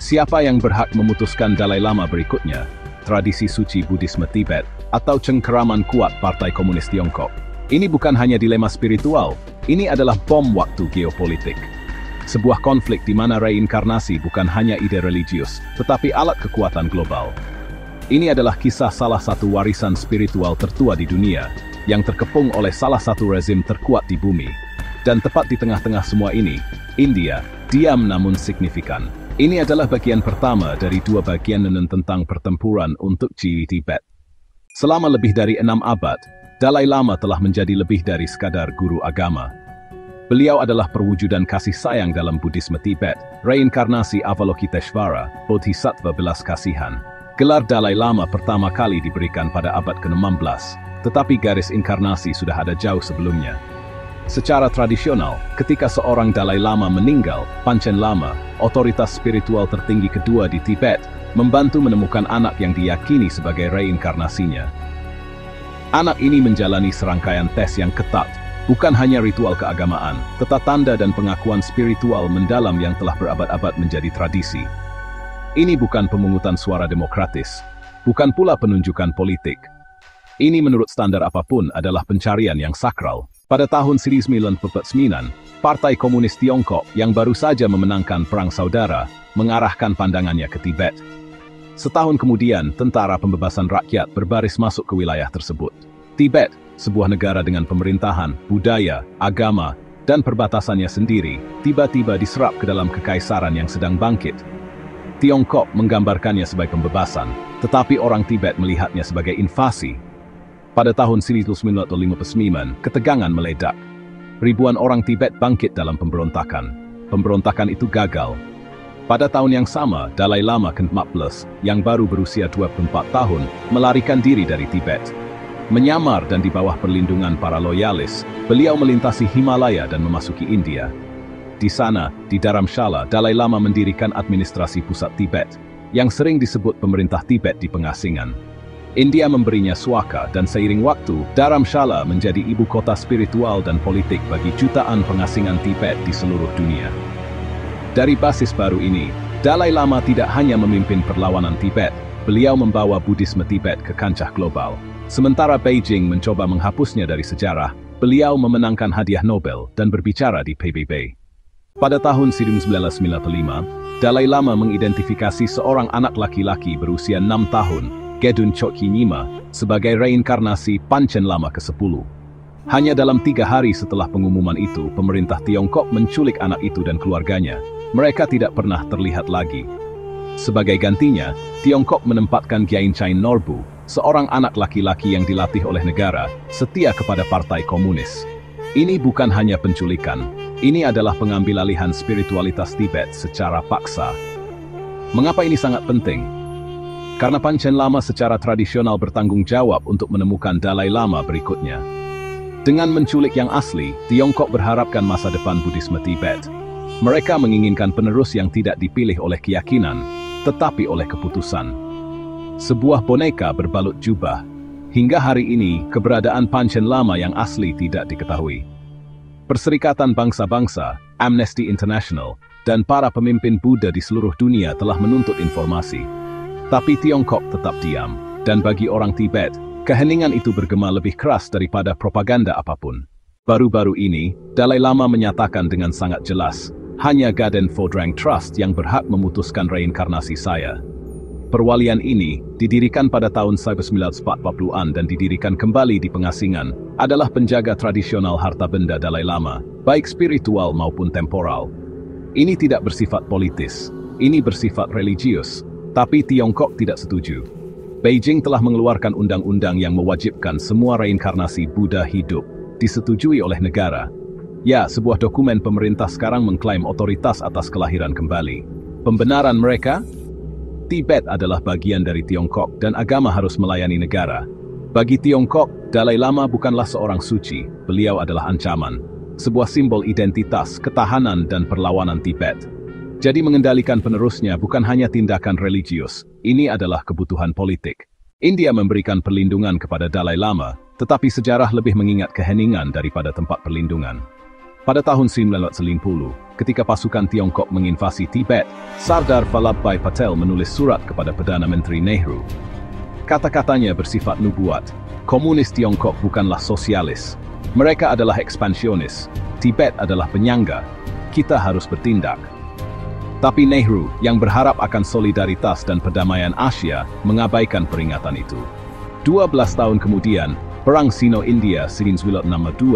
Siapa yang berhak memutuskan Dalai Lama berikutnya? Tradisi suci Buddhisme Tibet atau cengkeraman kuat Partai Komunis Tiongkok? Ini bukan hanya dilema spiritual, ini adalah bom waktu geopolitik. Sebuah konflik di mana reinkarnasi bukan hanya ide religius, tetapi alat kekuatan global. Ini adalah kisah salah satu warisan spiritual tertua di dunia, yang terkepung oleh salah satu rezim terkuat di bumi. Dan tepat di tengah-tengah semua ini, India, diam namun signifikan. Ini adalah bagian pertama dari dua bagian tentang pertempuran untuk Tibet. Selama lebih dari 6 abad, Dalai Lama telah menjadi lebih dari sekadar guru agama. Beliau adalah perwujudan kasih sayang dalam Buddhisme Tibet, reinkarnasi Avalokiteshvara, Bodhisattva belas kasihan. Gelar Dalai Lama pertama kali diberikan pada abad ke-16, tetapi garis inkarnasi sudah ada jauh sebelumnya. Secara tradisional, ketika seorang Dalai Lama meninggal, Panchen Lama, otoritas spiritual tertinggi kedua di Tibet, membantu menemukan anak yang diyakini sebagai reinkarnasinya. Anak ini menjalani serangkaian tes yang ketat, bukan hanya ritual keagamaan, tetapi tanda dan pengakuan spiritual mendalam yang telah berabad-abad menjadi tradisi. Ini bukan pemungutan suara demokratis, bukan pula penunjukan politik. Ini menurut standar apapun adalah pencarian yang sakral. Pada tahun 1949, Partai Komunis Tiongkok yang baru saja memenangkan Perang Saudara mengarahkan pandangannya ke Tibet. Setahun kemudian, Tentara Pembebasan Rakyat berbaris masuk ke wilayah tersebut. Tibet, sebuah negara dengan pemerintahan, budaya, agama, dan perbatasannya sendiri, tiba-tiba diserap ke dalam kekaisaran yang sedang bangkit. Tiongkok menggambarkannya sebagai pembebasan, tetapi orang Tibet melihatnya sebagai invasi. Pada tahun 1959, ketegangan meledak. Ribuan orang Tibet bangkit dalam pemberontakan. Pemberontakan itu gagal. Pada tahun yang sama, Dalai Lama ke-14, yang baru berusia 24 tahun, melarikan diri dari Tibet. Menyamar dan di bawah perlindungan para loyalis, beliau melintasi Himalaya dan memasuki India. Di sana, di Dharamshala, Dalai Lama mendirikan administrasi pusat Tibet, yang sering disebut pemerintah Tibet di pengasingan. India memberinya suaka dan seiring waktu, Dharamshala menjadi ibu kota spiritual dan politik bagi jutaan pengasingan Tibet di seluruh dunia. Dari basis baru ini, Dalai Lama tidak hanya memimpin perlawanan Tibet, beliau membawa Buddhisme Tibet ke kancah global. Sementara Beijing mencoba menghapusnya dari sejarah, beliau memenangkan hadiah Nobel dan berbicara di PBB. Pada tahun 1995, Dalai Lama mengidentifikasi seorang anak laki-laki berusia 6 tahun, Gedun Chokyi Nyima, sebagai reinkarnasi Panchen Lama ke-10. Hanya dalam 3 hari setelah pengumuman itu, pemerintah Tiongkok menculik anak itu dan keluarganya. Mereka tidak pernah terlihat lagi. Sebagai gantinya, Tiongkok menempatkan Gyanchai Norbu, seorang anak laki-laki yang dilatih oleh negara, setia kepada Partai Komunis. Ini bukan hanya penculikan, ini adalah pengambilalihan spiritualitas Tibet secara paksa. Mengapa ini sangat penting? Karena Panchen Lama secara tradisional bertanggung jawab untuk menemukan Dalai Lama berikutnya. Dengan menculik yang asli, Tiongkok berharapkan masa depan Buddhisme Tibet. Mereka menginginkan penerus yang tidak dipilih oleh keyakinan, tetapi oleh keputusan. Sebuah boneka berbalut jubah. Hingga hari ini, keberadaan Panchen Lama yang asli tidak diketahui. Perserikatan Bangsa-Bangsa, Amnesty International, dan para pemimpin Buddha di seluruh dunia telah menuntut informasi. Tapi Tiongkok tetap diam, dan bagi orang Tibet, keheningan itu bergema lebih keras daripada propaganda apapun. Baru-baru ini, Dalai Lama menyatakan dengan sangat jelas, hanya Gaden Phodrang Trust yang berhak memutuskan reinkarnasi saya. Perwalian ini, didirikan pada tahun 1940-an dan didirikan kembali di pengasingan, adalah penjaga tradisional harta benda Dalai Lama, baik spiritual maupun temporal. Ini tidak bersifat politis, ini bersifat religius. Tapi Tiongkok tidak setuju. Beijing telah mengeluarkan undang-undang yang mewajibkan semua reinkarnasi Buddha hidup, disetujui oleh negara. Ya, sebuah dokumen pemerintah sekarang mengklaim otoritas atas kelahiran kembali. Pembenaran mereka? Tibet adalah bagian dari Tiongkok dan agama harus melayani negara. Bagi Tiongkok, Dalai Lama bukanlah seorang suci, beliau adalah ancaman. Sebuah simbol identitas, ketahanan, dan perlawanan Tibet. Jadi mengendalikan penerusnya bukan hanya tindakan religius, ini adalah kebutuhan politik. India memberikan perlindungan kepada Dalai Lama, tetapi sejarah lebih mengingat keheningan daripada tempat perlindungan. Pada tahun 1990, ketika pasukan Tiongkok menginvasi Tibet, Sardar Vallabhbhai Patel menulis surat kepada Perdana Menteri Nehru. Kata-katanya bersifat nubuat. Komunis Tiongkok bukanlah sosialis. Mereka adalah ekspansionis. Tibet adalah penyangga. Kita harus bertindak. Tapi Nehru, yang berharap akan solidaritas dan perdamaian Asia, mengabaikan peringatan itu. 12 tahun kemudian, Perang Sino-India 1962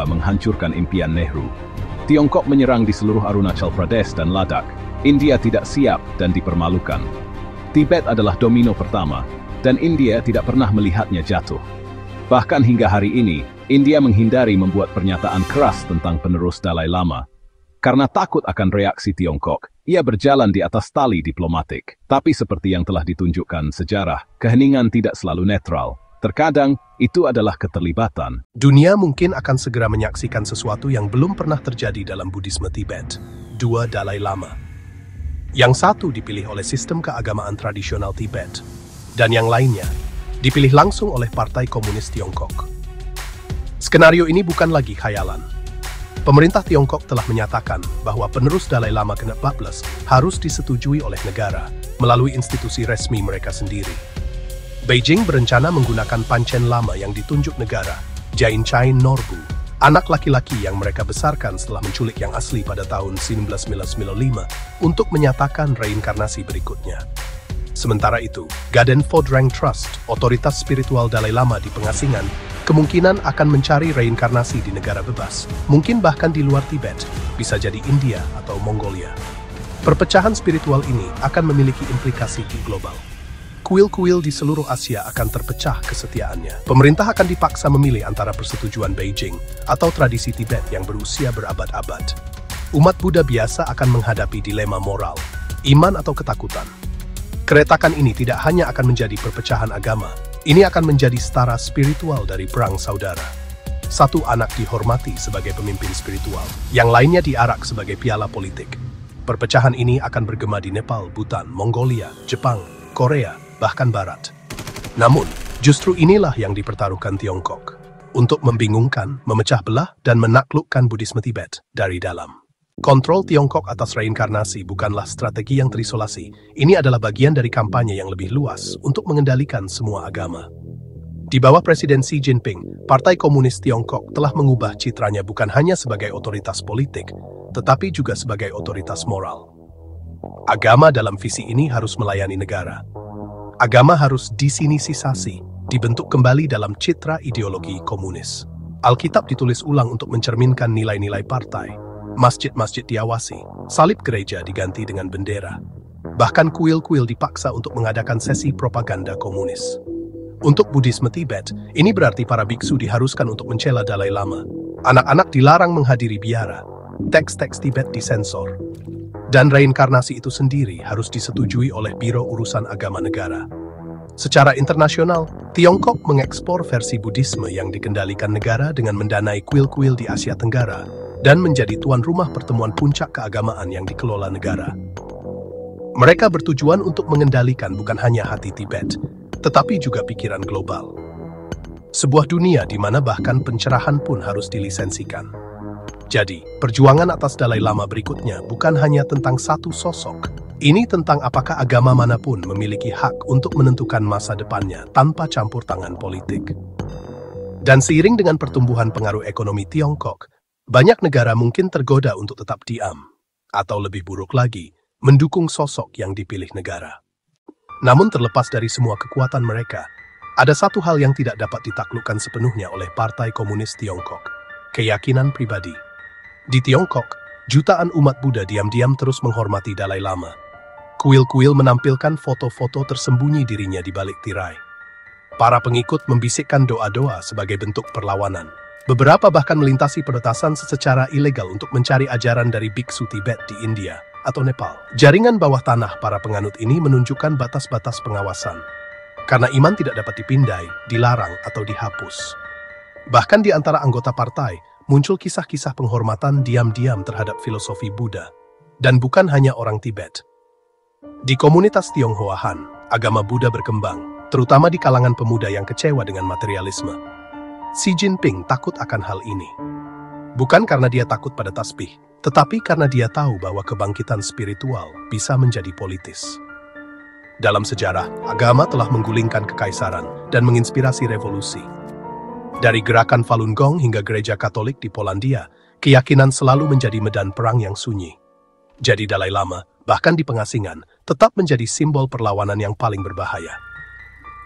menghancurkan impian Nehru. Tiongkok menyerang di seluruh Arunachal Pradesh dan Ladakh. India tidak siap dan dipermalukan. Tibet adalah domino pertama, dan India tidak pernah melihatnya jatuh. Bahkan hingga hari ini, India menghindari membuat pernyataan keras tentang penerus Dalai Lama. Karena takut akan reaksi Tiongkok, ia berjalan di atas tali diplomatik. Tapi seperti yang telah ditunjukkan sejarah, keheningan tidak selalu netral. Terkadang, itu adalah keterlibatan. Dunia mungkin akan segera menyaksikan sesuatu yang belum pernah terjadi dalam Buddhisme Tibet. 2 Dalai Lama. Yang satu dipilih oleh sistem keagamaan tradisional Tibet, dan yang lainnya dipilih langsung oleh Partai Komunis Tiongkok. Skenario ini bukan lagi khayalan. Pemerintah Tiongkok telah menyatakan bahwa penerus Dalai Lama ke-14 harus disetujui oleh negara melalui institusi resmi mereka sendiri. Beijing berencana menggunakan Panchen Lama yang ditunjuk negara, Jain Chain Norbu, anak laki-laki yang mereka besarkan setelah menculik yang asli pada tahun 1995, untuk menyatakan reinkarnasi berikutnya. Sementara itu, Gaden Phodrang Trust, otoritas spiritual Dalai Lama di pengasingan, kemungkinan akan mencari reinkarnasi di negara bebas, mungkin bahkan di luar Tibet, bisa jadi India atau Mongolia. Perpecahan spiritual ini akan memiliki implikasi global. Kuil-kuil di seluruh Asia akan terpecah kesetiaannya. Pemerintah akan dipaksa memilih antara persetujuan Beijing atau tradisi Tibet yang berusia berabad-abad. Umat Buddha biasa akan menghadapi dilema moral, iman atau ketakutan. Keretakan ini tidak hanya akan menjadi perpecahan agama, ini akan menjadi setara spiritual dari perang saudara. Satu anak dihormati sebagai pemimpin spiritual, yang lainnya diarak sebagai piala politik. Perpecahan ini akan bergema di Nepal, Bhutan, Mongolia, Jepang, Korea, bahkan Barat. Namun, justru inilah yang dipertaruhkan Tiongkok untuk membingungkan, memecah belah, dan menaklukkan Buddhisme Tibet dari dalam. Kontrol Tiongkok atas reinkarnasi bukanlah strategi yang terisolasi. Ini adalah bagian dari kampanye yang lebih luas untuk mengendalikan semua agama. Di bawah Presiden Xi Jinping, Partai Komunis Tiongkok telah mengubah citranya bukan hanya sebagai otoritas politik, tetapi juga sebagai otoritas moral. Agama dalam visi ini harus melayani negara. Agama harus disinisisasi, dibentuk kembali dalam citra ideologi komunis. Alkitab ditulis ulang untuk mencerminkan nilai-nilai partai. Masjid-masjid diawasi, salib gereja diganti dengan bendera. Bahkan kuil-kuil dipaksa untuk mengadakan sesi propaganda komunis. Untuk Buddhisme Tibet, ini berarti para biksu diharuskan untuk mencela Dalai Lama. Anak-anak dilarang menghadiri biara. Teks-teks Tibet disensor. Dan reinkarnasi itu sendiri harus disetujui oleh Biro Urusan Agama Negara. Secara internasional, Tiongkok mengekspor versi Buddhisme yang dikendalikan negara dengan mendanai kuil-kuil di Asia Tenggara dan menjadi tuan rumah pertemuan puncak keagamaan yang dikelola negara. Mereka bertujuan untuk mengendalikan bukan hanya hati Tibet, tetapi juga pikiran global. Sebuah dunia di mana bahkan pencerahan pun harus dilisensikan. Jadi, perjuangan atas Dalai Lama berikutnya bukan hanya tentang satu sosok. Ini tentang apakah agama manapun memiliki hak untuk menentukan masa depannya tanpa campur tangan politik. Dan seiring dengan pertumbuhan pengaruh ekonomi Tiongkok, banyak negara mungkin tergoda untuk tetap diam, atau lebih buruk lagi, mendukung sosok yang dipilih negara. Namun terlepas dari semua kekuatan mereka, ada satu hal yang tidak dapat ditaklukkan sepenuhnya oleh Partai Komunis Tiongkok, keyakinan pribadi. Di Tiongkok, jutaan umat Buddha diam-diam terus menghormati Dalai Lama. Kuil-kuil menampilkan foto-foto tersembunyi dirinya di balik tirai. Para pengikut membisikkan doa-doa sebagai bentuk perlawanan. Beberapa bahkan melintasi peretasan secara ilegal untuk mencari ajaran dari biksu Tibet di India atau Nepal. Jaringan bawah tanah para penganut ini menunjukkan batas-batas pengawasan. Karena iman tidak dapat dipindai, dilarang, atau dihapus. Bahkan di antara anggota partai, muncul kisah-kisah penghormatan diam-diam terhadap filosofi Buddha, dan bukan hanya orang Tibet. Di komunitas Tionghoa Han, agama Buddha berkembang, terutama di kalangan pemuda yang kecewa dengan materialisme. Xi Jinping takut akan hal ini. Bukan karena dia takut pada tasbih, tetapi karena dia tahu bahwa kebangkitan spiritual bisa menjadi politis. Dalam sejarah, agama telah menggulingkan kekaisaran dan menginspirasi revolusi. Dari gerakan Falun Gong hingga gereja Katolik di Polandia, keyakinan selalu menjadi medan perang yang sunyi. Jadi Dalai Lama, bahkan di pengasingan, tetap menjadi simbol perlawanan yang paling berbahaya.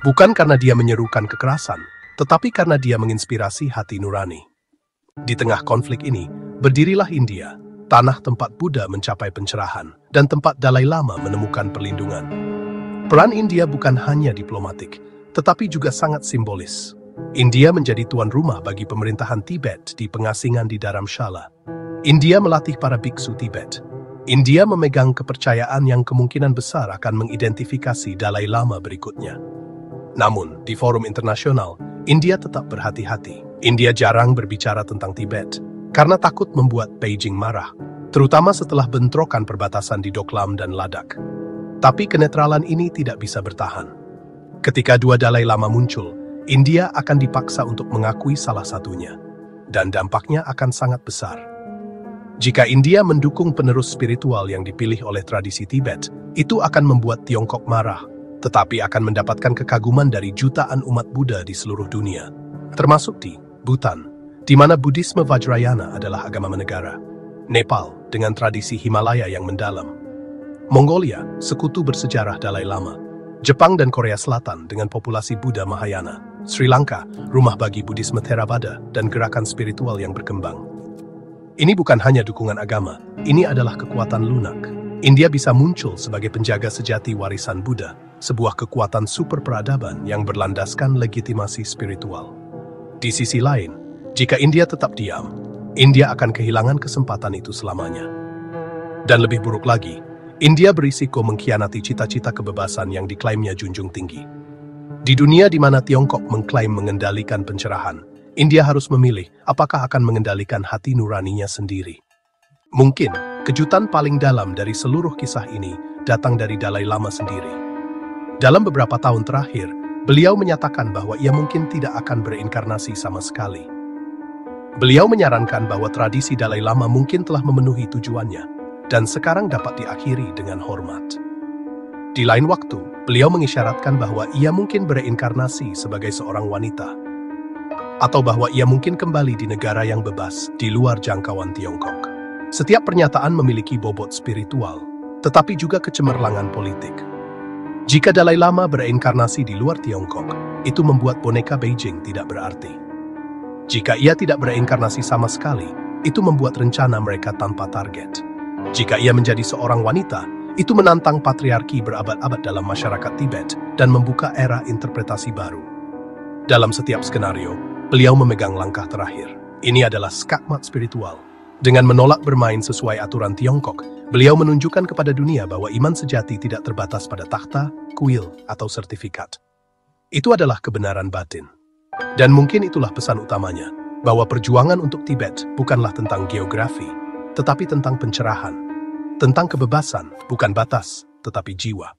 Bukan karena dia menyerukan kekerasan, tetapi karena dia menginspirasi hati nurani. Di tengah konflik ini, berdirilah India, tanah tempat Buddha mencapai pencerahan, dan tempat Dalai Lama menemukan perlindungan. Peran India bukan hanya diplomatik, tetapi juga sangat simbolis. India menjadi tuan rumah bagi pemerintahan Tibet di pengasingan di Dharamshala. India melatih para biksu Tibet. India memegang kepercayaan yang kemungkinan besar akan mengidentifikasi Dalai Lama berikutnya. Namun, di forum internasional, India tetap berhati-hati. India jarang berbicara tentang Tibet, karena takut membuat Beijing marah, terutama setelah bentrokan perbatasan di Doklam dan Ladakh. Tapi kenetralan ini tidak bisa bertahan. Ketika dua Dalai Lama muncul, India akan dipaksa untuk mengakui salah satunya, dan dampaknya akan sangat besar. Jika India mendukung penerus spiritual yang dipilih oleh tradisi Tibet, itu akan membuat Tiongkok marah, tetapi akan mendapatkan kekaguman dari jutaan umat Buddha di seluruh dunia, termasuk di Bhutan, di mana Buddhisme Vajrayana adalah agama negara, Nepal dengan tradisi Himalaya yang mendalam, Mongolia, sekutu bersejarah Dalai Lama, Jepang dan Korea Selatan dengan populasi Buddha Mahayana, Sri Lanka, rumah bagi Buddhisme Theravada dan gerakan spiritual yang berkembang. Ini bukan hanya dukungan agama, ini adalah kekuatan lunak. India bisa muncul sebagai penjaga sejati warisan Buddha, sebuah kekuatan super peradaban yang berlandaskan legitimasi spiritual. Di sisi lain, jika India tetap diam, India akan kehilangan kesempatan itu selamanya. Dan lebih buruk lagi, India berisiko mengkhianati cita-cita kebebasan yang diklaimnya junjung tinggi. Di dunia di mana Tiongkok mengklaim mengendalikan pencerahan, India harus memilih apakah akan mengendalikan hati nuraninya sendiri. Mungkin, kejutan paling dalam dari seluruh kisah ini datang dari Dalai Lama sendiri. Dalam beberapa tahun terakhir, beliau menyatakan bahwa ia mungkin tidak akan bereinkarnasi sama sekali. Beliau menyarankan bahwa tradisi Dalai Lama mungkin telah memenuhi tujuannya, dan sekarang dapat diakhiri dengan hormat. Di lain waktu, beliau mengisyaratkan bahwa ia mungkin bereinkarnasi sebagai seorang wanita, atau bahwa ia mungkin kembali di negara yang bebas di luar jangkauan Tiongkok. Setiap pernyataan memiliki bobot spiritual, tetapi juga kecemerlangan politik. Jika Dalai Lama bereinkarnasi di luar Tiongkok, itu membuat boneka Beijing tidak berarti. Jika ia tidak bereinkarnasi sama sekali, itu membuat rencana mereka tanpa target. Jika ia menjadi seorang wanita, itu menantang patriarki berabad-abad dalam masyarakat Tibet dan membuka era interpretasi baru. Dalam setiap skenario, beliau memegang langkah terakhir. Ini adalah skakmat spiritual. Dengan menolak bermain sesuai aturan Tiongkok, beliau menunjukkan kepada dunia bahwa iman sejati tidak terbatas pada takhta, kuil, atau sertifikat. Itu adalah kebenaran batin. Dan mungkin itulah pesan utamanya, bahwa perjuangan untuk Tibet bukanlah tentang geografi, tetapi tentang pencerahan, tentang kebebasan, bukan batas, tetapi jiwa.